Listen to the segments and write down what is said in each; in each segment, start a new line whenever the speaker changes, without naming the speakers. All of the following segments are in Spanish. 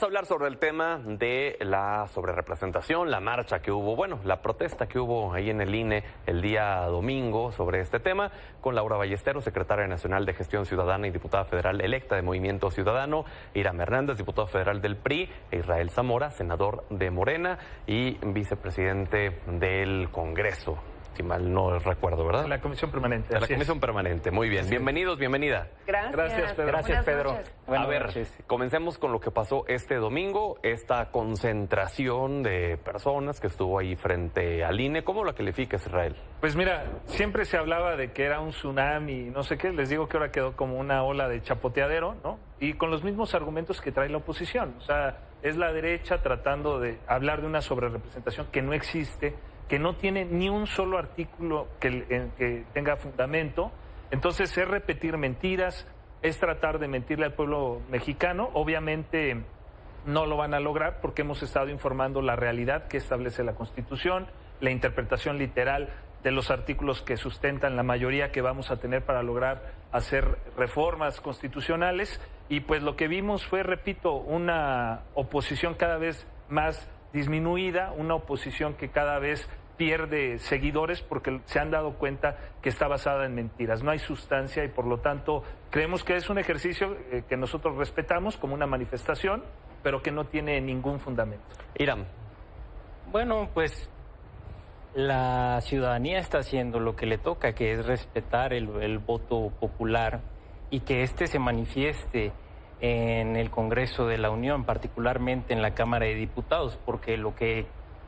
Vamos a hablar sobre el tema de la sobrerepresentación, la marcha que hubo, bueno, la protesta que hubo ahí en el INE el día domingo sobre este tema, con Laura Ballesteros, secretaria nacional de Gestión Ciudadana y diputada federal electa de Movimiento Ciudadano, Hiram Hernández, diputado federal del PRI, e Israel Zamora, senador de Morena y vicepresidente del Congreso. Si mal no recuerdo, ¿verdad?
La Comisión Permanente.
De la Comisión Permanente, muy bien. Bienvenidos, bienvenida.
Gracias, Pedro.
Gracias, Pedro.
A ver, comencemos con lo que pasó este domingo, esta concentración de personas que estuvo ahí frente al INE. ¿Cómo la calificas, Israel?
Pues mira, siempre se hablaba de que era un tsunami, no sé qué, les digo que ahora quedó como una ola de chapoteadero, ¿no? Y con los mismos argumentos que trae la oposición. O sea, es la derecha tratando de hablar de una sobrerepresentación que no existe, que no tiene ni un solo artículo que tenga fundamento. Entonces es repetir mentiras, es tratar de mentirle al pueblo mexicano. Obviamente no lo van a lograr porque hemos estado informando la realidad que establece la Constitución, la interpretación literal de los artículos que sustentan la mayoría que vamos a tener para lograr hacer reformas constitucionales. Y pues lo que vimos fue, repito, una oposición cada vez más disminuida, una oposición que cada vez pierde seguidores porque se han dado cuenta que está basada en mentiras, no hay sustancia y por lo tanto creemos que es un ejercicio que nosotros respetamos como una manifestación, pero que no tiene ningún fundamento.
Hiram.
Bueno, pues la ciudadanía está haciendo lo que le toca, que es respetar el voto popular y que éste se manifieste en el Congreso de la Unión, particularmente en la Cámara de Diputados, porque lo que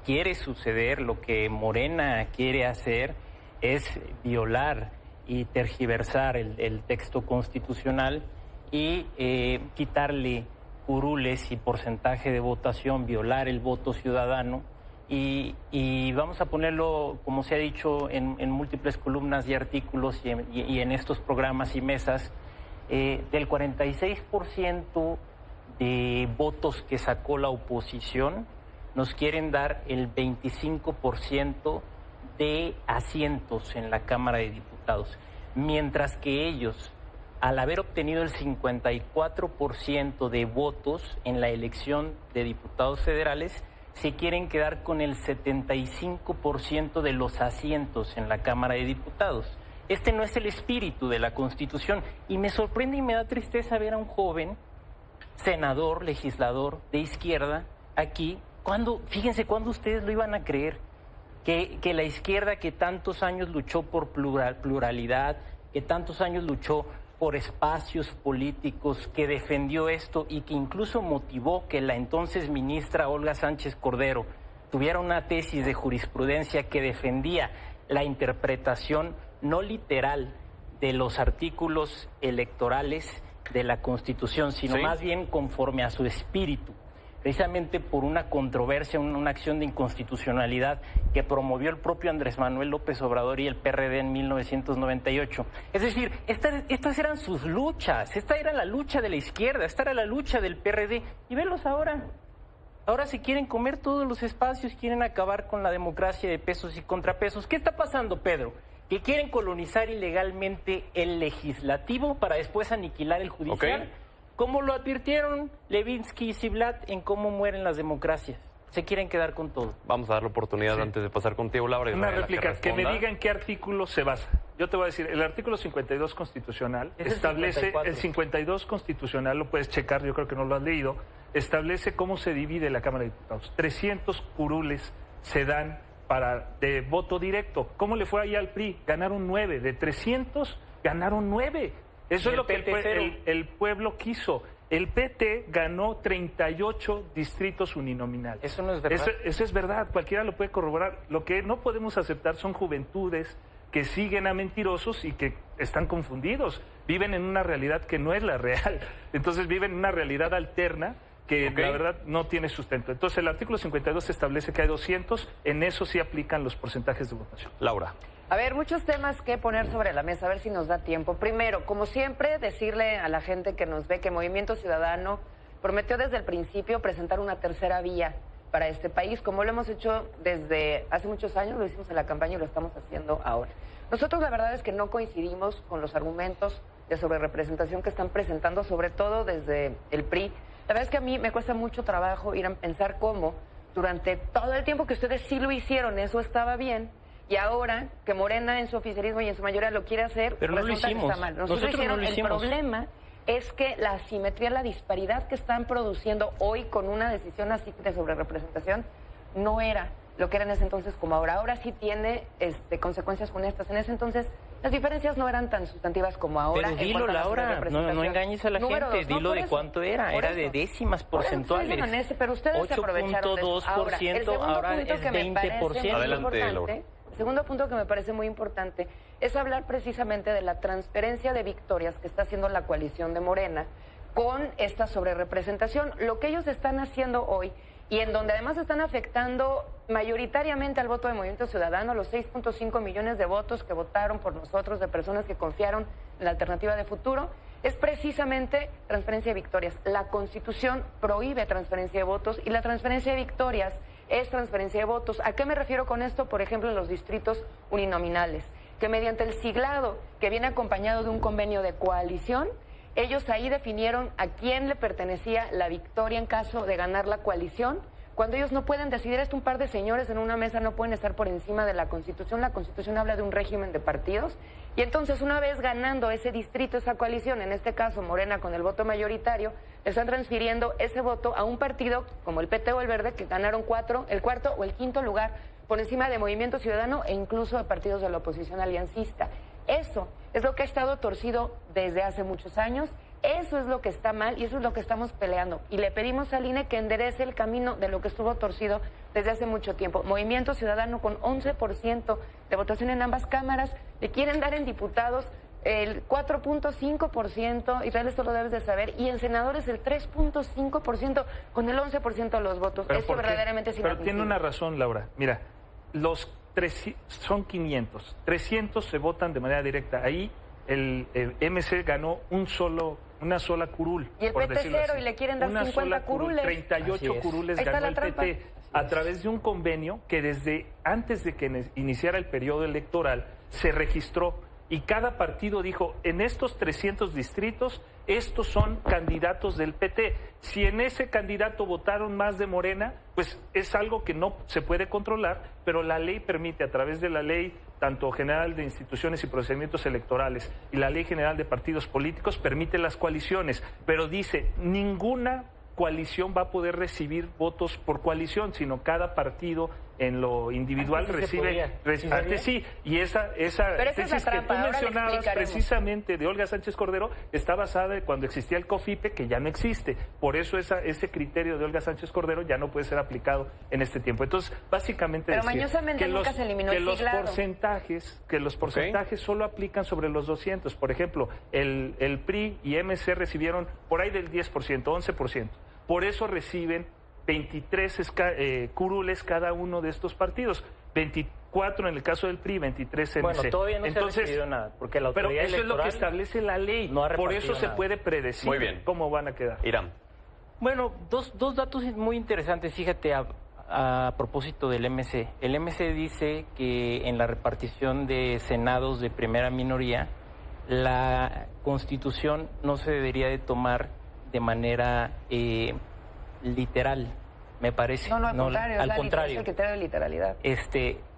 quiere suceder, lo que Morena quiere hacer es violar y tergiversar el texto constitucional y quitarle curules y porcentaje de votación, violar el voto ciudadano y vamos a ponerlo, como se ha dicho en múltiples columnas y artículos y en estos programas y mesas, del 46% de votos que sacó la oposición, nos quieren dar el 25% de asientos en la Cámara de Diputados, mientras que ellos, al haber obtenido el 54% de votos en la elección de diputados federales, se quieren quedar con el 75% de los asientos en la Cámara de Diputados. Este no es el espíritu de la Constitución y me sorprende y me da tristeza ver a un joven senador, legislador de izquierda aquí. Fíjense, ¿cuándo ustedes lo iban a creer? Que la izquierda que tantos años luchó por pluralidad, que tantos años luchó por espacios políticos, que defendió esto y que incluso motivó que la entonces ministra Olga Sánchez Cordero tuviera una tesis de jurisprudencia que defendía la interpretación no literal de los artículos electorales de la Constitución, sino más bien conforme a su espíritu, precisamente por una controversia, una acción de inconstitucionalidad que promovió el propio Andrés Manuel López Obrador y el PRD en 1998. Es decir, estas eran sus luchas, esta era la lucha de la izquierda, esta era la lucha del PRD, y velos ahora. Ahora se quieren comer todos los espacios, quieren acabar con la democracia de pesos y contrapesos. ¿Qué está pasando, Pedro? Que quieren colonizar ilegalmente el legislativo para después aniquilar el judicial. Como lo advirtieron Levinsky y Ziblatt en cómo mueren las democracias. Se quieren quedar con todo.
Vamos a dar la oportunidad antes de pasar contigo, Laura.
Una réplica, que me digan qué artículo se basa. Yo te voy a decir, el artículo 52 constitucional establece, el 52 constitucional, lo puedes checar, yo creo que no lo has leído, establece cómo se divide la Cámara de Diputados. 300 curules se dan de voto directo. ¿Cómo le fue ahí al PRI? Ganaron 9. De 300, ganaron 9. Eso es lo que el pueblo quiso. El PT ganó 38 distritos uninominales.
Eso no es verdad.
Eso es verdad, cualquiera lo puede corroborar. Lo que no podemos aceptar son juventudes que siguen a mentirosos y que están confundidos. Viven en una realidad que no es la real. Entonces viven en una realidad alterna que la verdad no tiene sustento. Entonces el artículo 52 establece que hay 200, en eso sí aplican los porcentajes de votación.
Laura.
A ver, muchos temas que poner sobre la mesa, a ver si nos da tiempo. Primero, como siempre, decirle a la gente que nos ve que Movimiento Ciudadano prometió desde el principio presentar una tercera vía para este país, como lo hemos hecho desde hace muchos años, lo hicimos en la campaña y lo estamos haciendo ahora. Nosotros la verdad es que no coincidimos con los argumentos de sobrerepresentación que están presentando, sobre todo desde el PRI. La verdad es que a mí me cuesta mucho trabajo ir a pensar cómo durante todo el tiempo que ustedes sí lo hicieron, eso estaba bien, y ahora que Morena en su oficialismo y en su mayoría lo quiere hacer,
pero no lo hicimos.
Que está mal. Nosotros
no lo hicimos.
El problema es que la asimetría, la disparidad que están produciendo hoy con una decisión así de sobrerepresentación no era lo que era en ese entonces como ahora. Ahora sí tiene consecuencias funestas. En ese entonces las diferencias no eran tan sustantivas como ahora.
Pero dilo, Laura, no engañes a la gente, dilo de cuánto era de décimas porcentuales.
Pero ustedes se aprovecharon de eso.
Ahora es 20%.
Adelante, Laura.
El segundo punto que me parece muy importante es hablar precisamente de la transferencia de victorias que está haciendo la coalición de Morena con esta sobrerepresentación. Lo que ellos están haciendo hoy, y en donde además están afectando mayoritariamente al voto de Movimiento Ciudadano, los 6.5 millones de votos que votaron por nosotros, de personas que confiaron en la alternativa de futuro, es precisamente transferencia de victorias. La Constitución prohíbe transferencia de votos y la transferencia de victorias es transferencia de votos. ¿A qué me refiero con esto? Por ejemplo, en los distritos uninominales, que mediante el siglado que viene acompañado de un convenio de coalición, ellos ahí definieron a quién le pertenecía la victoria en caso de ganar la coalición. Cuando ellos no pueden decidir esto, un par de señores en una mesa no pueden estar por encima de la Constitución. La Constitución habla de un régimen de partidos. Y entonces, una vez ganando ese distrito, esa coalición, en este caso Morena con el voto mayoritario, le están transfiriendo ese voto a un partido como el PT o el Verde, que ganaron el cuarto o el quinto lugar por encima de Movimiento Ciudadano e incluso de partidos de la oposición aliancista. Eso es lo que ha estado torcido desde hace muchos años. Eso es lo que está mal y eso es lo que estamos peleando. Y le pedimos al INE que enderece el camino de lo que estuvo torcido desde hace mucho tiempo. Movimiento Ciudadano con 11% de votación en ambas cámaras, le quieren dar en diputados el 4.5%, Israel, esto lo debes de saber, y en senadores el 3.5% con el 11% de los votos. Esto verdaderamente es inadmisible.
Pero tiene una razón, Laura. Mira, son 500, 300 se votan de manera directa. Ahí el MC ganó una sola curul.
Y el PT cero, y le quieren dar 50 curules.
38 curules ganó el PT a través de un convenio que desde antes de que iniciara el periodo electoral se registró. Y cada partido dijo, en estos 300 distritos, estos son candidatos del PT. Si en ese candidato votaron más de Morena, pues es algo que no se puede controlar, pero la ley permite, a través de la ley tanto general de instituciones y procedimientos electorales y la ley general de partidos políticos, permite las coaliciones, pero dice, ninguna coalición va a poder recibir votos por coalición, sino cada partido en lo individual recibe. Antes sí, y esa tesis que tú mencionabas precisamente de Olga Sánchez Cordero está basada en cuando existía el COFIPE, que ya no existe. Por eso ese criterio de Olga Sánchez Cordero ya no puede ser aplicado en este tiempo. Entonces, básicamente
pero mañosamente nunca se eliminó el siglado.
Que los porcentajes solo aplican sobre los 200. Por ejemplo, el PRI y MC recibieron por ahí del 10%, 11%. Por eso reciben 23 curules cada uno de estos partidos, 24 en el caso del PRI, 23 MC.
Bueno, todavía no se ha decidido nada, porque la autoridad
pero eso es lo que establece la ley, por eso se puede predecir
muy bien
cómo van a quedar.
Irán.
Bueno, dos datos muy interesantes, fíjate, a propósito del MC. El MC dice que en la repartición de senados de primera minoría, la Constitución no se debería de tomar de manera literal, me parece.
No, al contrario,
al contrario.
Es el criterio de literalidad.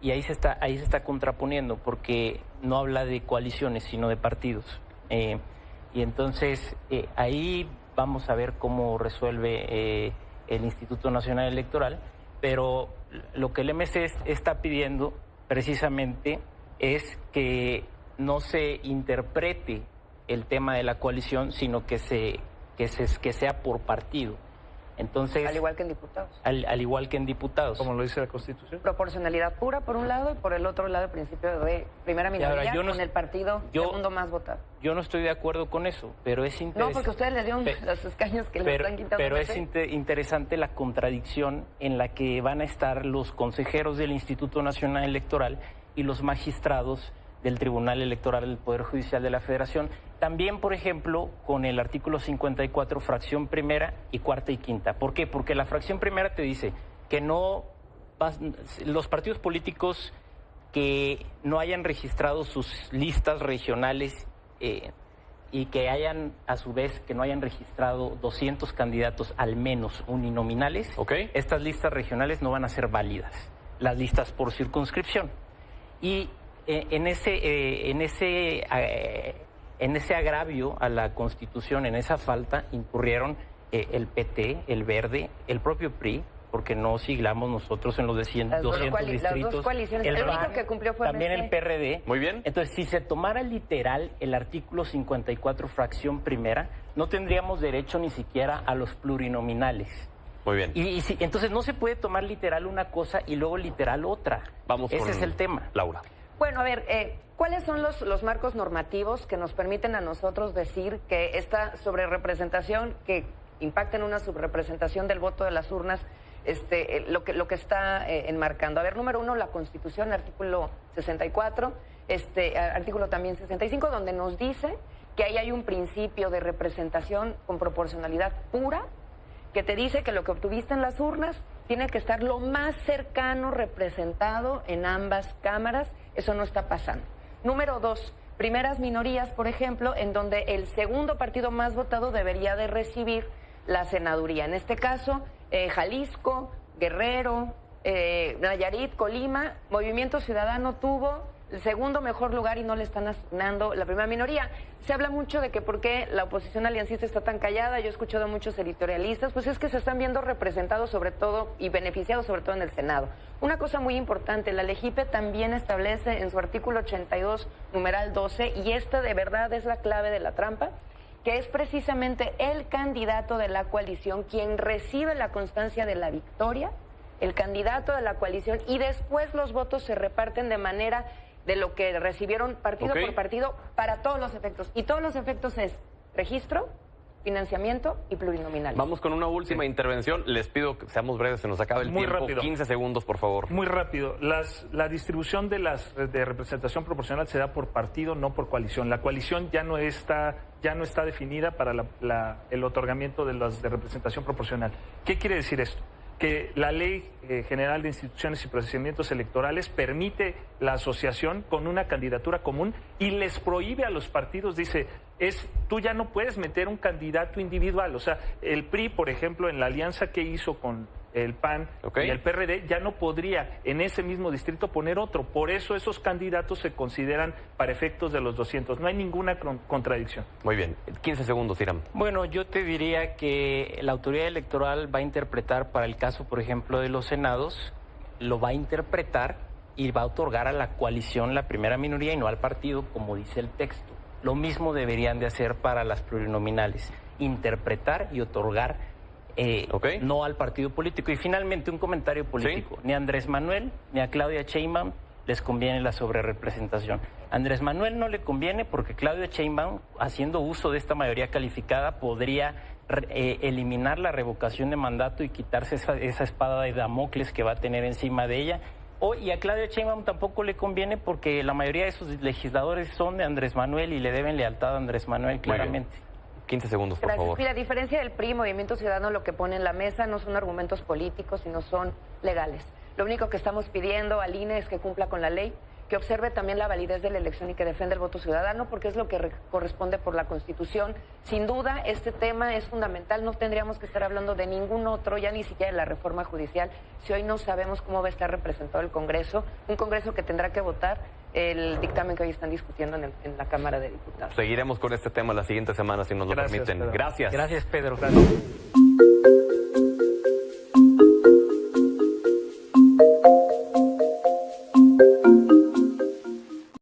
Y ahí se está contraponiendo, porque no habla de coaliciones, sino de partidos. Y entonces ahí vamos a ver cómo resuelve el Instituto Nacional Electoral, pero lo que el MC está pidiendo precisamente es que no se interprete el tema de la coalición, sino que sea por partido. Entonces,
al igual que en diputados.
Al igual que en diputados.
Como lo dice la Constitución.
Proporcionalidad pura por un lado y por el otro lado el principio de primera minoría con el partido segundo más votado.
Yo no estoy de acuerdo con eso, pero es interesante.
No, porque ustedes le dieron los escaños que le están quitando.
Pero es interesante la contradicción en la que van a estar los consejeros del Instituto Nacional Electoral y los magistrados del Tribunal Electoral del Poder Judicial de la Federación. También, por ejemplo, con el artículo 54, fracción primera y cuarta y quinta. ¿Por qué? Porque la fracción primera te dice que los partidos políticos que no hayan registrado sus listas regionales y que hayan, a su vez, que no hayan registrado 200 candidatos al menos uninominales, estas listas regionales no van a ser válidas, las listas por circunscripción. Y en ese agravio a la Constitución, en esa falta, incurrieron el PT, el Verde, el propio PRI, porque no siglamos nosotros en los 200 distritos.
Las dos coaliciones, el único que cumplió fue
también
MC.
el PRD.
Muy bien.
Entonces, si se tomara literal el artículo 54, fracción primera, no tendríamos derecho ni siquiera a los plurinominales.
Muy bien.
Entonces, no se puede tomar literal una cosa y luego literal otra. Ese es el tema.
Laura.
Bueno, a ver, ¿cuáles son los marcos normativos que nos permiten a nosotros decir que esta sobrerepresentación que impacta en una subrepresentación del voto de las urnas, lo que está enmarcando? A ver, número uno, la Constitución, artículo 64, artículo también 65, donde nos dice que ahí hay un principio de representación con proporcionalidad pura, que te dice que lo que obtuviste en las urnas tiene que estar lo más cercano representado en ambas cámaras. Eso no está pasando. Número dos, primeras minorías, por ejemplo, en donde el segundo partido más votado debería de recibir la senaduría. En este caso, Jalisco, Guerrero, Nayarit, Colima, Movimiento Ciudadano tuvo el segundo mejor lugar y no le están asignando la primera minoría. Se habla mucho de que por qué la oposición aliancista está tan callada. Yo he escuchado a muchos editorialistas, pues es que se están viendo representados sobre todo y beneficiados sobre todo en el Senado. Una cosa muy importante, la LEGIPE también establece en su artículo 82, numeral 12, y esta de verdad es la clave de la trampa, que es precisamente el candidato de la coalición quien recibe la constancia de la victoria, el candidato de la coalición, y después los votos se reparten de manera de lo que recibieron partido por partido para todos los efectos. Y todos los efectos es registro, financiamiento y plurinominales.
Vamos con una última intervención. Les pido que seamos breves, se nos acaba el tiempo.
Rápido.
15 segundos, por favor.
Muy rápido. La distribución de representación proporcional se da por partido, no por coalición. La coalición ya no está definida para el otorgamiento de las de representación proporcional. ¿Qué quiere decir esto? Que la Ley General de Instituciones y Procedimientos Electorales permite la asociación con una candidatura común y les prohíbe a los partidos, dice, tú ya no puedes meter un candidato individual. O sea, el PRI, por ejemplo, en la alianza que hizo con el PAN y el PRD, ya no podría en ese mismo distrito poner otro. Por eso esos candidatos se consideran para efectos de los 200. No hay ninguna contradicción.
Muy bien. 15 segundos, Hiram.
Bueno, yo te diría que la autoridad electoral va a interpretar para el caso, por ejemplo, de los senados, lo va a interpretar y va a otorgar a la coalición la primera minoría y no al partido, como dice el texto. Lo mismo deberían de hacer para las plurinominales, interpretar y otorgar no al partido político. Y finalmente un comentario político. Ni a Andrés Manuel ni a Claudia Sheinbaum les conviene la sobrerepresentación. A Andrés Manuel no le conviene porque Claudia Sheinbaum, haciendo uso de esta mayoría calificada, podría eliminar la revocación de mandato y quitarse esa espada de Damocles que va a tener encima de ella. Y a Claudia Sheinbaum tampoco le conviene porque la mayoría de sus legisladores son de Andrés Manuel y le deben lealtad a Andrés Manuel, claramente.
15 segundos, por favor.
Mira, a diferencia del PRI, Movimiento Ciudadano, lo que pone en la mesa no son argumentos políticos, sino son legales. Lo único que estamos pidiendo al INE es que cumpla con la ley, que observe también la validez de la elección y que defienda el voto ciudadano, porque es lo que corresponde por la Constitución. Sin duda, este tema es fundamental. No tendríamos que estar hablando de ningún otro, ya ni siquiera de la reforma judicial, si hoy no sabemos cómo va a estar representado el Congreso, un Congreso que tendrá que votar el dictamen que hoy están discutiendo en la Cámara de Diputados.
Seguiremos con este tema la siguiente semana, si nos lo permiten.
Pedro.
Gracias.
Gracias, Pedro. Gracias.